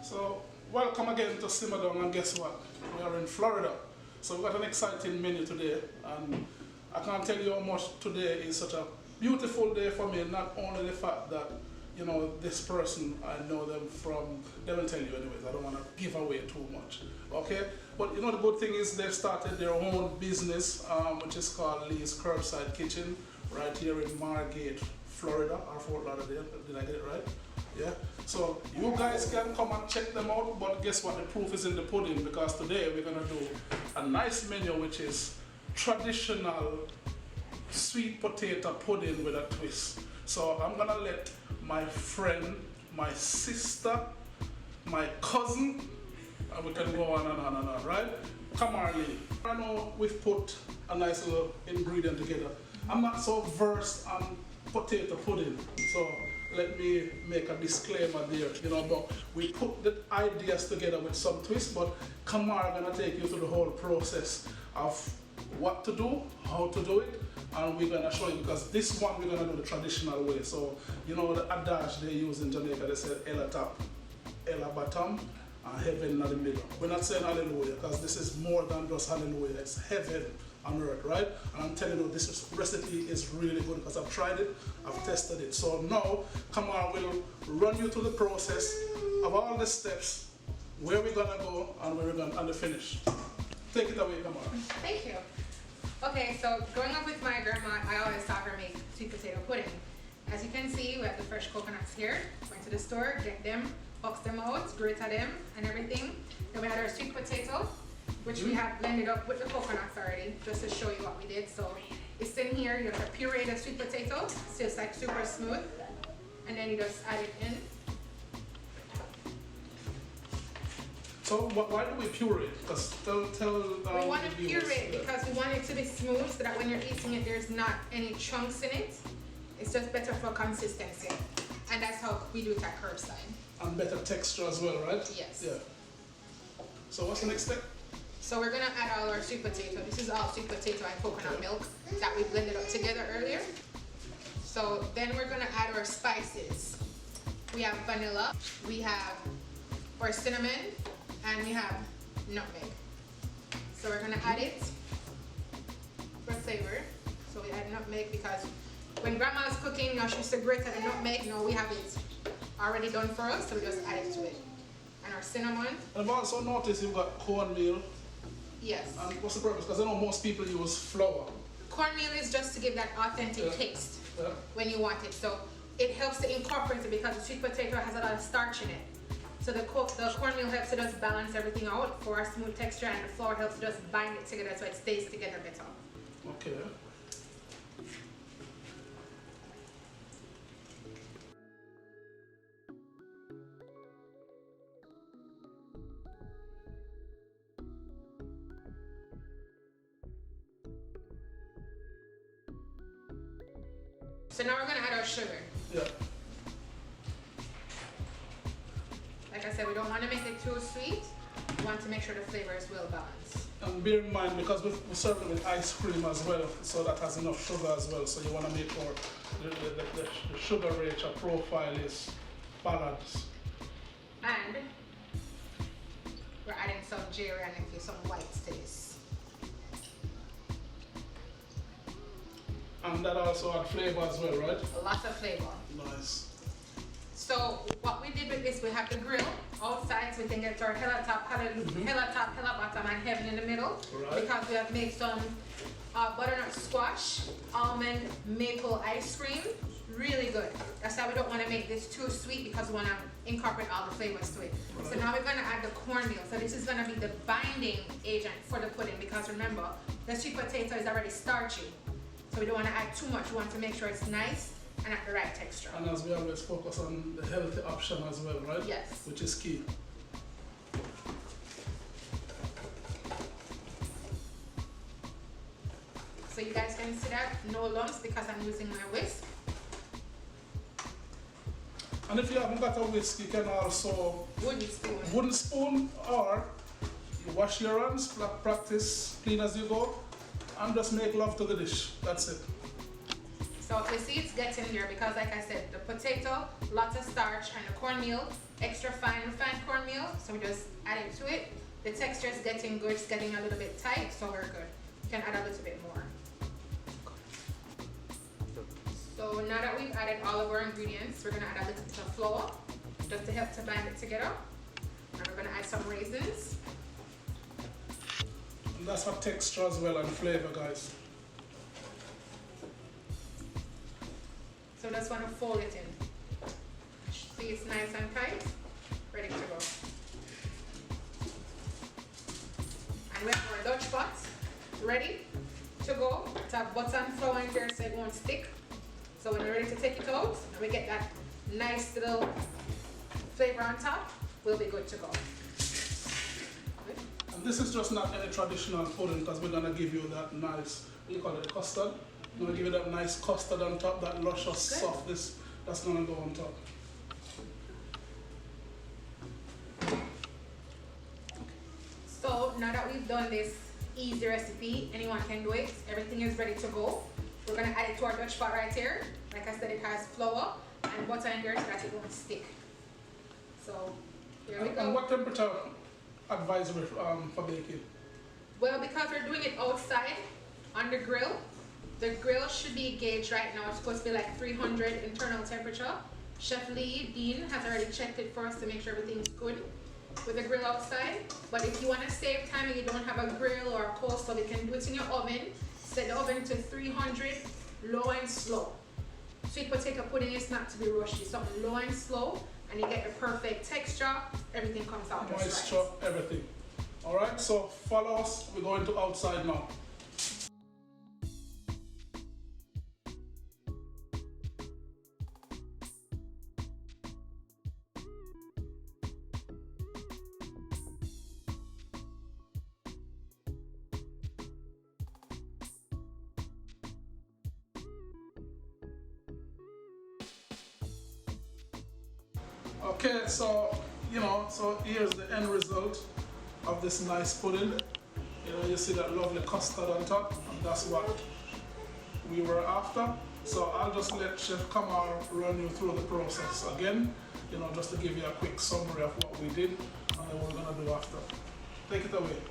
So welcome again to Simmer Down, and guess what? We are in Florida. So we've got an exciting menu today, and I can't tell you how much today is such a beautiful day for me. Not only the fact that, you know, this person, I know them from, they will tell you anyways, I don't want to give away too much, okay? But you know, the good thing is they've started their own business, which is called Lee's Curbside Kitchen, right here in Margate, Florida, or Fort Lauderdale. Did I get it right? Yeah. So you guys can come and check them out, but guess what? The proof is in the pudding, because today we're gonna do a nice menu which is traditional sweet potato pudding with a twist. So I'm gonna let my friend, my sister, my cousin, and we can go on and on and on, right? Come on, Lee. I know we've put a nice little ingredient together. I'm not so versed on potato pudding, so let me make a disclaimer there, you know, but we put the ideas together with some twist, but Kamar gonna take you through the whole process of what to do, how to do it, and we're gonna show you, because this one we're gonna do the traditional way. So, you know, the adage they use in Jamaica, they say Ella top, Ella bottom, and heaven in the middle. We're not saying hallelujah, because this is more than just hallelujah, it's heaven on earth, right? And I'm telling you, this recipe is really good because I've tried it, I've tested it. So now, Kamar will run you through the process of all the steps, where we're gonna go and where we're gonna and the finish. Take it away, Kamar. Thank you. Okay, so growing up with my grandma, I always saw her make sweet potato pudding. As you can see, we have the fresh coconuts here. Went to the store, get them, box them out, grate them and everything. Then we had our sweet potato, which we have blended up with the coconuts already, just to show you what we did. So it's in here, you have to puree the sweet potato, so it's like super smooth. And then you just add it in. So why do we puree? Because we want to puree it because we want it to be smooth, so that when you're eating it, there's not any chunks in it. It's just better for consistency. And that's how we do it at curbside. And better texture as well, right? Yes. Yeah. So what's the next step? So we're gonna add all our sweet potato. This is all sweet potato and coconut milk that we blended up together earlier. So then we're gonna add our spices. We have vanilla, we have our cinnamon, and we have nutmeg. So we're gonna add it for flavor. So we add nutmeg because when grandma's cooking, you know, she used to grate the nutmeg. You know, we have it already done for us, so we just add it to it. And our cinnamon. And I've also noticed you've got cornmeal. Yes. And what's the purpose? Because I know most people use flour. Cornmeal is just to give that authentic taste when you want it. So it helps to incorporate it because the sweet potato has a lot of starch in it. So the cornmeal helps to just balance everything out for a smooth texture, and the flour helps to just bind it together so it stays together better. Okay. So now we're gonna add our sugar. Yeah. Like I said, we don't want to make it too sweet. We want to make sure the flavor is well balanced. And bear in mind, because we serve it with ice cream as well, so that has enough sugar as well. So you want to make sure the sugar ratio profile is balanced. And we're adding some jerry and some whites to this. And that also adds flavor as well, right? A lot of flavor. Nice. So what we did with this, we have the grill outside, so we can get our hella top, hella bottom, and heaven in the middle. Right. Because we have made some butternut squash, almond maple ice cream. Really good. That's why we don't want to make this too sweet, because we want to incorporate all the flavors to it. Right. So now we're going to add the cornmeal. So this is going to be the binding agent for the pudding, because remember, the sweet potato is already starchy. So we don't want to add too much. We want to make sure it's nice and at the right texture. And as we always focus on the healthy option as well, right? Yes. Which is key. So you guys can see that, no lumps, because I'm using my whisk. And if you haven't got a whisk, you can also wooden spoon, or you wash your hands, practice clean as you go, and just make love to the dish. That's it. So you see it's getting there because like I said, the potato, lots of starch, and the cornmeal, extra fine cornmeal. So we just add it to it. The texture is getting good, it's getting a little bit tight, so we're good. You can add a little bit more. So now that we've added all of our ingredients, we're gonna add a little bit of flour just to help to bind it together. And we're gonna add some raisins. And that's for texture as well and flavor, guys. So just want to fold it in. See it's nice and tight, ready to go. And we have our Dutch pot ready to go. To have butter and flour in there so it won't stick. So when we're ready to take it out and we get that nice little flavor on top, we'll be good to go. And this is just not any traditional pudding because we're gonna give you that nice, what do you call it, custard? We're gonna give you that nice custard on top, that luscious softness that's gonna go on top. So now that we've done this easy recipe, anyone can do it. Everything is ready to go. We're gonna add it to our Dutch pot right here. Like I said, it has flour and butter in there so that it won't stick. So here we go. And what temperature advisory for baking? Well, because we're doing it outside on the grill should be gauged right now. It's supposed to be like 300 internal temperature. Chef Lee Dean has already checked it for us to make sure everything's good with the grill outside. But if you want to save time and you don't have a grill or a coal stove, you can do it in your oven. Set the oven to 300, low and slow. Sweet potato pudding is not to be rushed. It's something low and slow, and you get the perfect texture. Everything comes out just Moisture, right. everything. All right, so follow us. We're going to outside now. Okay, so so here's the end result of this nice pudding. You see that lovely custard on top, and that's what we were after. So I'll just let Chef Kamar run you through the process again, just to give you a quick summary of what we did and then what we're gonna do after. Take it away.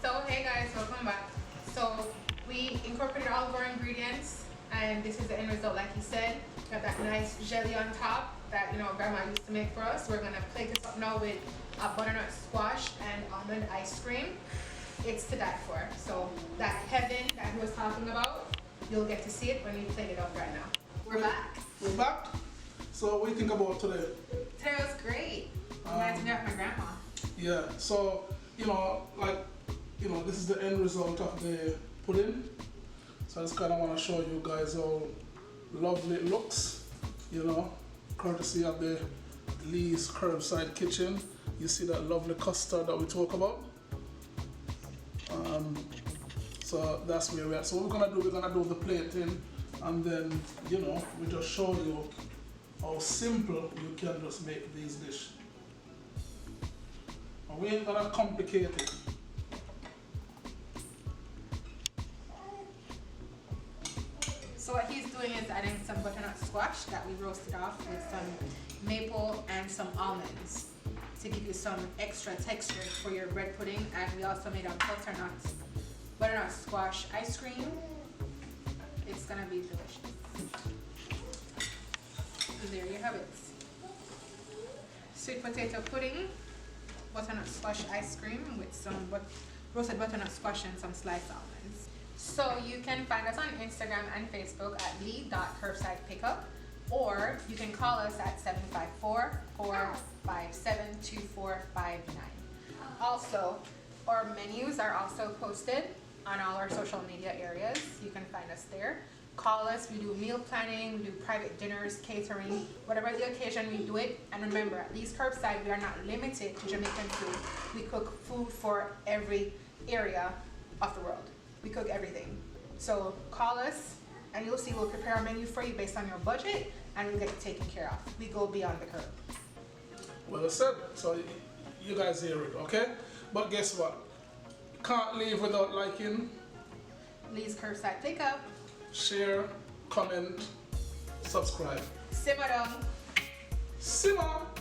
So hey guys, welcome back. So we incorporated all of our ingredients, and this is the end result. Like you said, got that nice jelly on top that grandma used to make for us. We're gonna plate this up now with a butternut squash and almond ice cream. It's to die for. So that heaven that he was talking about, you'll get to see it when we plate it up right now. We're back. We're back. So what do you think about today? Today was great. Reminds me of my grandma. Yeah, so this is the end result of the pudding. So I just kind of want to show you guys how lovely it looks, courtesy of the Lee's Curbside Kitchen. You see that lovely custard that we talk about. So that's where we're at. So what we're gonna do the plating, and then we just show you how simple you can just make these dishes. And we ain't gonna complicate it. So what he's doing is adding some butternut squash that we roasted off with some maple and some almonds to give you some extra texture for your bread pudding. And we also made a butternut squash ice cream. It's gonna be delicious. And there you have it. Sweet potato pudding, butternut squash ice cream with some roasted butternut squash and some sliced almonds. So you can find us on Instagram and Facebook at lee.curbsidepickup, or you can call us at 754-457-2459. Also, our menus are also posted on all our social media areas. You can find us there. Call us. We do meal planning, we do private dinners, catering, whatever the occasion, we do it. And remember, at Lee's Curbside, we are not limited to Jamaican food. We cook food for every area of the world. We cook everything. So call us and you'll see we'll prepare a menu for you based on your budget, and we'll get it taken care of. We go beyond the curve. Well said. So you guys hear it, okay? But guess what? Can't leave without liking, Lee's Curbside Pickup. share, comment, subscribe. Simmer down. Simmer!